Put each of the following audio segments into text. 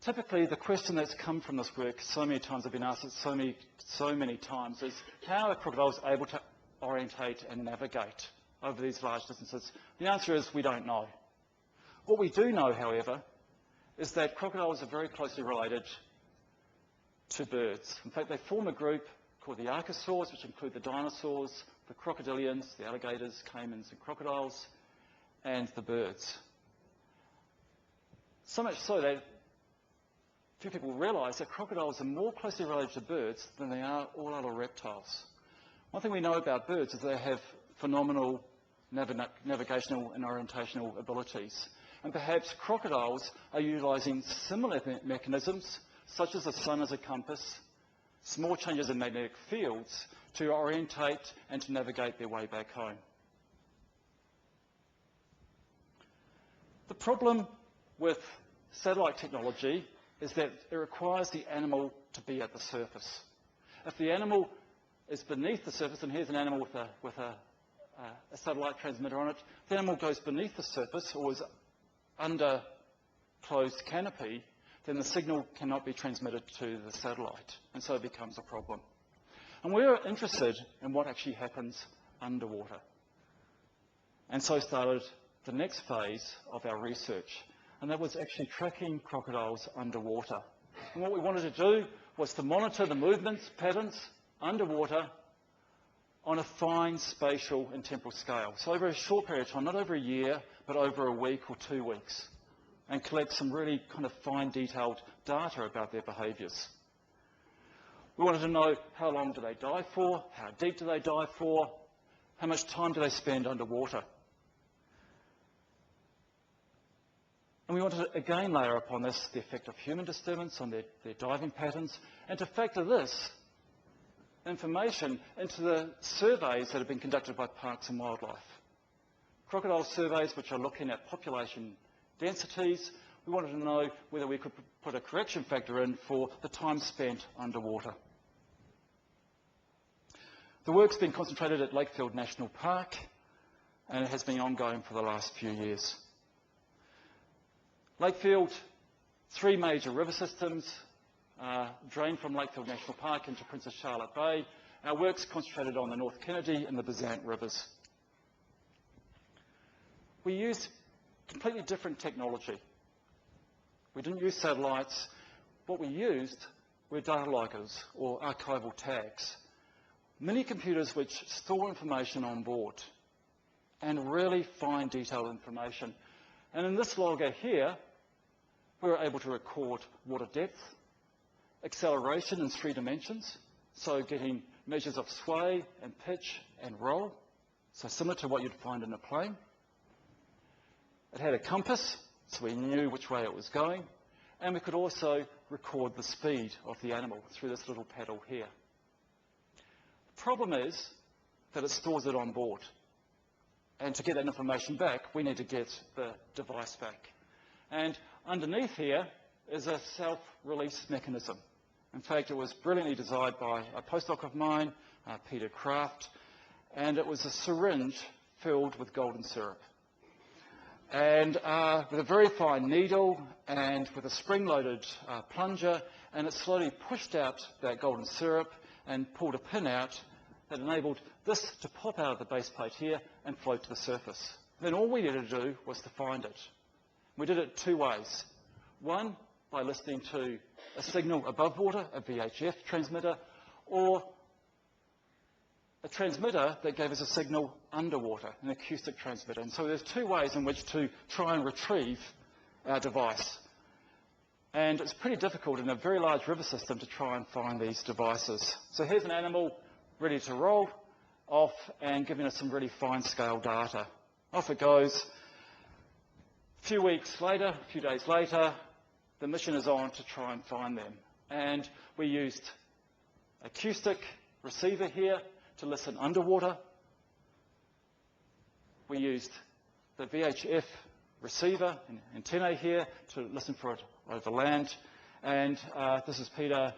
Typically, the question that's come from this work, so many times I've been asked it so many times, is how are crocodiles able to orientate and navigate over these large distances? The answer is we don't know. What we do know, however, is that crocodiles are very closely related to birds. In fact, they form a group called the archosaurs, which include the dinosaurs, the crocodilians, the alligators, caimans and crocodiles, and the birds. So much so that few people realise that crocodiles are more closely related to birds than they are all other reptiles. One thing we know about birds is they have phenomenal navigational and orientational abilities. And perhaps crocodiles are utilising similar mechanisms, such as the sun as a compass, small changes in magnetic fields, to orientate and to navigate their way back home. The problem with satellite technology is that it requires the animal to be at the surface. If the animal is beneath the surface, and here's an animal with a satellite transmitter on it, if the animal goes beneath the surface or is under closed canopy, then the signal cannot be transmitted to the satellite, and so it becomes a problem. And we're interested in what actually happens underwater. And so started the next phase of our research, and that was actually tracking crocodiles underwater. And what we wanted to do was to monitor the movements, patterns, underwater on a fine spatial and temporal scale. So over a short period of time, not over a year, but over a week or 2 weeks, and collect some really kind of fine detailed data about their behaviours. We wanted to know how long do they dive for, how deep do they dive for, how much time do they spend underwater. And we wanted to again layer upon this the effect of human disturbance on their diving patterns, and to factor this information into the surveys that have been conducted by Parks and Wildlife. Crocodile surveys which are looking at population densities. We wanted to know whether we could put a correction factor in for the time spent underwater. The work's been concentrated at Lakefield National Park, and it has been ongoing for the last few years. Lakefield, 3 major river systems drain from Lakefield National Park into Princess Charlotte Bay. Our work's concentrated on the North Kennedy and the Bezant rivers. We used completely different technology. We didn't use satellites. What we used were data loggers or archival tags. Mini computers which store information on board and really fine detailed information. And in this logger here, we were able to record water depth, acceleration in 3 dimensions, so getting measures of sway and pitch and roll, so similar to what you'd find in a plane. It had a compass, so we knew which way it was going, and we could also record the speed of the animal through this little paddle here. The problem is that it stores it on board, and to get that information back, we need to get the device back. And underneath here is a self-release mechanism. In fact, it was brilliantly designed by a postdoc of mine, Peter Kraft, and it was a syringe filled with golden syrup. And with a very fine needle and with a spring-loaded plunger, and it slowly pushed out that golden syrup and pulled a pin out that enabled this to pop out of the base plate here and float to the surface. Then all we needed to do was to find it. We did it 2 ways. One, by listening to a signal above water, a VHF transmitter, or a transmitter that gave us a signal underwater, an acoustic transmitter. And so there's 2 ways in which to try and retrieve our device. And it's pretty difficult in a very large river system to try and find these devices. So here's an animal ready to roll off and giving us some really fine scale data. Off it goes. A few weeks later, a few days later, the mission is on to try and find them. And we used acoustic receiver here to listen underwater. We used the VHF receiver and antennae here to listen for it over land. And this is Peter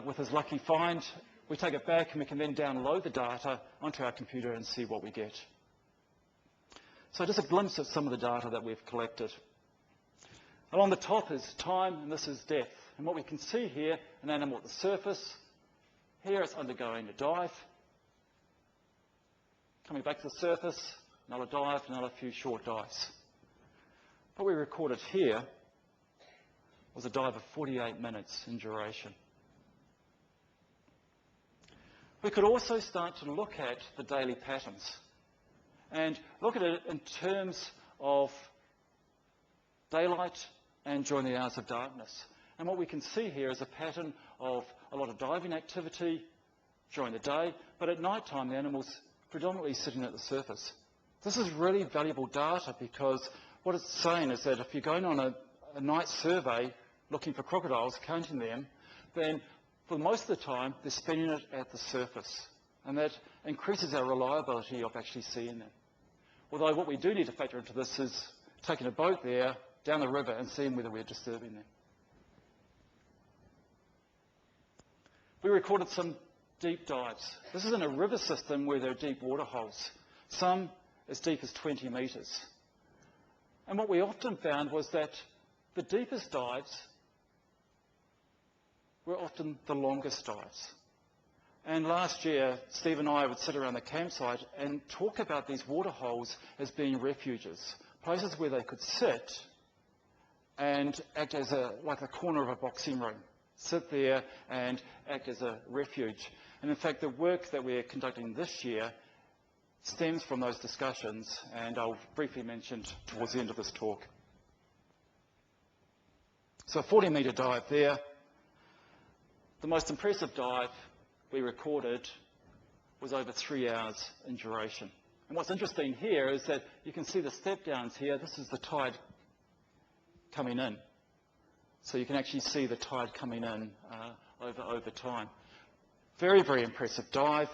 with his lucky find. We take it back and we can then download the data onto our computer and see what we get. So just a glimpse of some of the data that we've collected. Along the top is time, and this is depth. And what we can see here, an animal at the surface. Here it's undergoing a dive. Coming back to the surface, another dive, another few short dives. What we recorded here was a dive of 48 minutes in duration. We could also start to look at the daily patterns and look at it in terms of daylight and during the hours of darkness. And what we can see here is a pattern of a lot of diving activity during the day, but at night time the animal's predominantly sitting at the surface. This is really valuable data because what it's saying is that if you're going on a night survey looking for crocodiles, counting them, then for most of the time they're spending it at the surface. And that increases our reliability of actually seeing them. Although what we do need to factor into this is taking a boat there, down the river, and seeing whether we're disturbing them. We recorded some deep dives. This is in a river system where there are deep water holes, some as deep as 20 metres. And what we often found was that the deepest dives were often the longest dives. And last year, Steve and I would sit around the campsite and talk about these water holes as being refuges, places where they could sit and act as like the corner of a boxing ring, sit there and act as a refuge. And in fact, the work that we're conducting this year stems from those discussions, and I'll briefly mention towards the end of this talk. So a 40-metre dive there. The most impressive dive we recorded was over 3 hours in duration. And what's interesting here is that you can see the step downs here. This is the tide coming in. So you can actually see the tide coming in over time. Very, very impressive dive.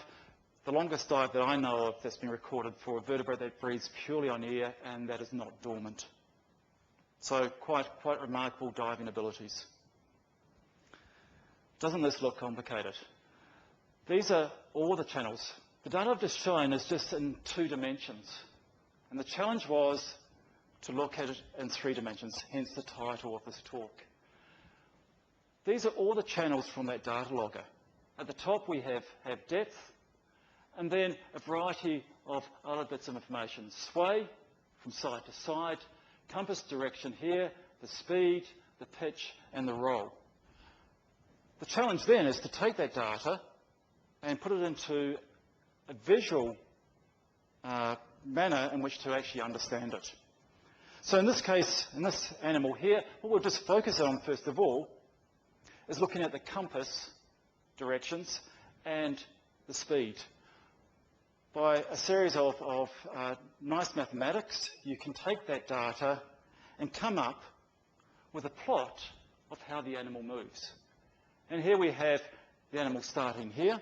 The longest dive that I know of that's been recorded for a vertebrate that breathes purely on air and that is not dormant. So quite remarkable diving abilities. Doesn't this look complicated? These are all the channels. The data I've just shown is just in 2 dimensions. And the challenge was to look at it in 3 dimensions, hence the title of this talk. These are all the channels from that data logger. At the top we have depth, and then a variety of other bits of information. Sway from side to side, compass direction here, the speed, the pitch, and the roll. The challenge then is to take that data and put it into a visual manner in which to actually understand it. So in this case, in this animal here, what we'll just focus on first of all is looking at the compass directions and the speed. By a series of nice mathematics, you can take that data and come up with a plot of how the animal moves. And here we have the animal starting here,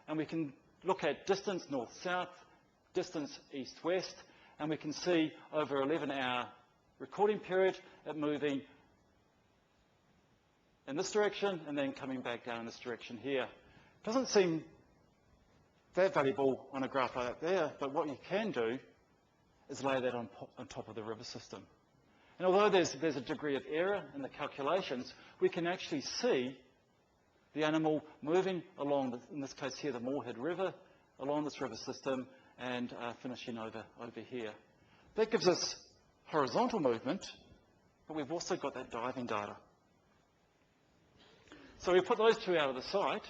and we can look at distance north-south, distance east-west, and we can see over an 11-hour recording period it moving in this direction and then coming back down in this direction here. Doesn't seem that valuable on a graph like that there, but what you can do is lay that on top of the river system. And although there's a degree of error in the calculations, we can actually see the animal moving along, in this case here, the Moorhead River, along this river system and finishing over here. That gives us horizontal movement, but we've also got that diving data. So we put those 2 out of the sight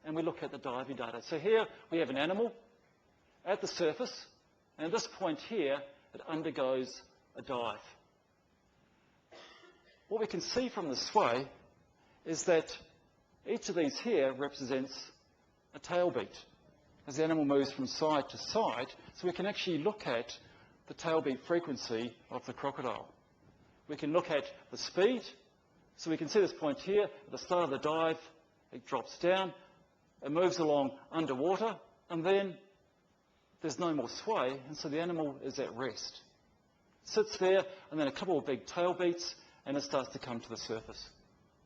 and we look at the diving data. So here we have an animal at the surface, and at this point here it undergoes a dive. What we can see from the sway is that each of these here represents a tail beat as the animal moves from side to side, so we can actually look at the tail beat frequency of the crocodile. We can look at the speed, so we can see this point here, at the start of the dive, it drops down, it moves along underwater, and then there's no more sway, and so the animal is at rest. Sits there, and then a couple of big tail beats, and it starts to come to the surface.